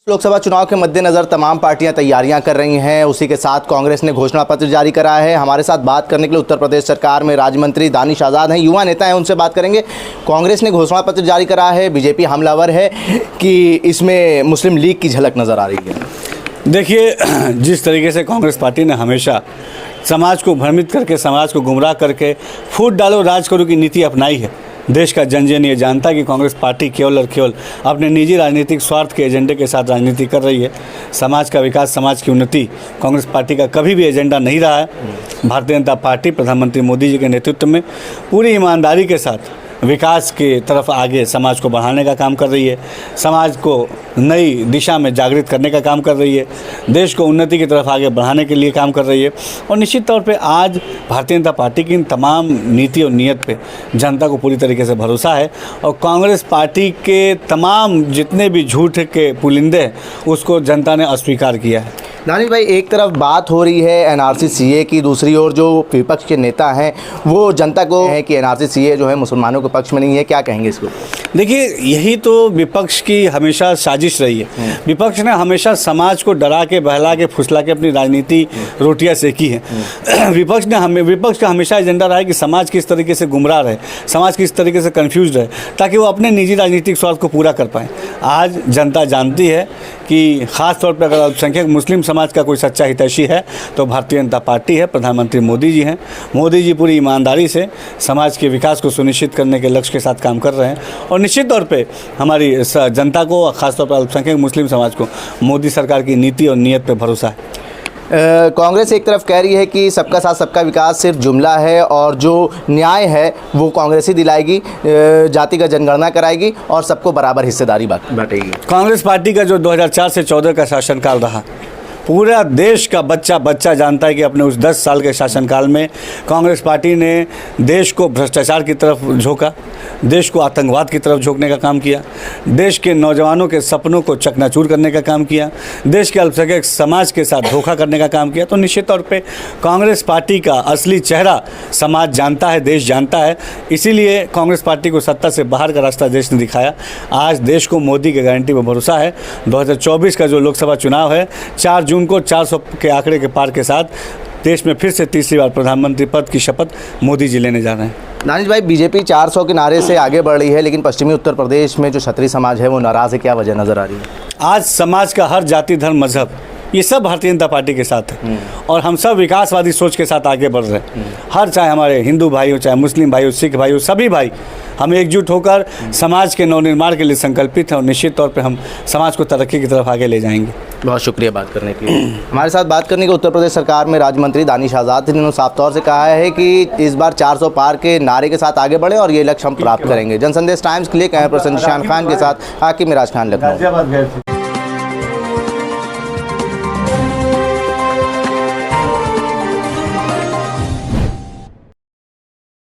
लोकसभा चुनाव के मद्देनजर तमाम पार्टियां तैयारियां कर रही हैं। उसी के साथ कांग्रेस ने घोषणा पत्र जारी करा है। हमारे साथ बात करने के लिए उत्तर प्रदेश सरकार में राज्य मंत्री दानिश आज़ाद हैं, युवा नेता हैं, उनसे बात करेंगे। कांग्रेस ने घोषणा पत्र जारी करा है, बीजेपी हमलावर है कि इसमें मुस्लिम लीग की झलक नज़र आ रही है। देखिए, जिस तरीके से कांग्रेस पार्टी ने हमेशा समाज को भ्रमित करके, समाज को गुमराह करके फूट डालो राज करो की नीति अपनाई है, देश का जन जन ये जानता है कि कांग्रेस पार्टी केवल और केवल अपने निजी राजनीतिक स्वार्थ के एजेंडे के साथ राजनीति कर रही है। समाज का विकास, समाज की उन्नति कांग्रेस पार्टी का कभी भी एजेंडा नहीं रहा है। भारतीय जनता पार्टी प्रधानमंत्री मोदी जी के नेतृत्व में पूरी ईमानदारी के साथ विकास के तरफ आगे समाज को बढ़ाने का काम कर रही है, समाज को नई दिशा में जागृत करने का काम कर रही है, देश को उन्नति की तरफ आगे बढ़ाने के लिए काम कर रही है। और निश्चित तौर पे आज भारतीय जनता पार्टी की इन तमाम नीति और नीयत पे जनता को पूरी तरीके से भरोसा है और कांग्रेस पार्टी के तमाम जितने भी झूठ के पुलिंदे हैं उसको जनता ने अस्वीकार किया है। दानिश भाई, एक तरफ बात हो रही है एनआरसी सीए की, दूसरी ओर जो विपक्ष के नेता हैं वो जनता को है कि एनआरसी सीए जो है मुसलमानों के पक्ष में नहीं है, क्या कहेंगे इसको? देखिए, यही तो विपक्ष की हमेशा साजिश रही है। विपक्ष ने हमेशा समाज को डरा के, बहला के, फुसला के अपनी राजनीति रोटियां सेकी है। विपक्ष का हमेशा एजेंडा रहा है कि समाज किस तरीके से गुमराह रहे, समाज किस तरीके से कन्फ्यूज रहे, ताकि वो अपने निजी राजनीतिक स्वार्थ को पूरा कर पाएँ। आज जनता जानती है कि ख़ास तौर पर अगर अल्पसंख्यक मुस्लिम समाज का कोई सच्चा हितैषी है तो भारतीय जनता पार्टी है, प्रधानमंत्री मोदी जी हैं। मोदी जी पूरी ईमानदारी से समाज के विकास को सुनिश्चित करने के लक्ष्य के साथ काम कर रहे हैं और निश्चित तौर पे हमारी जनता को, खासतौर पर अल्पसंख्यक मुस्लिम समाज को मोदी सरकार की नीति और नीयत पर भरोसा है। कांग्रेस एक तरफ कह रही है कि सबका साथ सबका विकास सिर्फ जुमला है और जो न्याय है वो कांग्रेस ही दिलाएगी, जातिगत जनगणना कराएगी और सबको बराबर हिस्सेदारी बांटेगी। कांग्रेस पार्टी का जो 2004 से 14 का शासनकाल रहा, पूरा देश का बच्चा जानता है कि अपने उस 10 साल के शासनकाल में कांग्रेस पार्टी ने देश को भ्रष्टाचार की तरफ झोंका, देश को आतंकवाद की तरफ झोंकने का काम किया, देश के नौजवानों के सपनों को चकनाचूर करने का काम किया, देश के अल्पसंख्यक समाज के साथ धोखा करने का काम किया। तो निश्चित तौर पे कांग्रेस पार्टी का असली चेहरा समाज जानता है, देश जानता है। इसीलिए कांग्रेस पार्टी को सत्ता से बाहर का रास्ता देश ने दिखाया। आज देश को मोदी की गारंटी पर भरोसा है। 2024 का जो लोकसभा चुनाव है, 4 जून को 400 के आंकड़े के पार के साथ देश में फिर से तीसरी बार प्रधानमंत्री पद की शपथ मोदी जी लेने जा रहे हैं। दानिश भाई, बीजेपी 400 के नारे से आगे बढ़ रही है, लेकिन पश्चिमी उत्तर प्रदेश में जो क्षत्रिय समाज है वो नाराज़ है, क्या वजह नज़र आ रही है? आज समाज का हर जाति, धर्म, मजहब ये सब भारतीय जनता पार्टी के साथ है और हम सब विकासवादी सोच के साथ आगे बढ़ रहे हैं। हर, चाहे हमारे हिंदू भाई हो, चाहे मुस्लिम भाई हो, सिख भाई हो, सभी भाई हम एकजुट होकर समाज के नवनिर्माण के लिए संकल्पित हैं और निश्चित तौर पे हम समाज को तरक्की की तरफ आगे ले जाएंगे। बहुत शुक्रिया बात करने के लिए। हमारे साथ बात करने के उत्तर प्रदेश सरकार में राज्य मंत्री दानिश आज़ाद ने साफ तौर से कहा है कि इस बार 400 पार के नारे के साथ आगे बढ़े और ये लक्ष्य हम प्राप्त करेंगे। जनसंदेश टाइम्स के लिए कैमरा पर्सन निशान खान के साथ हाकिम मिराज खान, लखनऊ।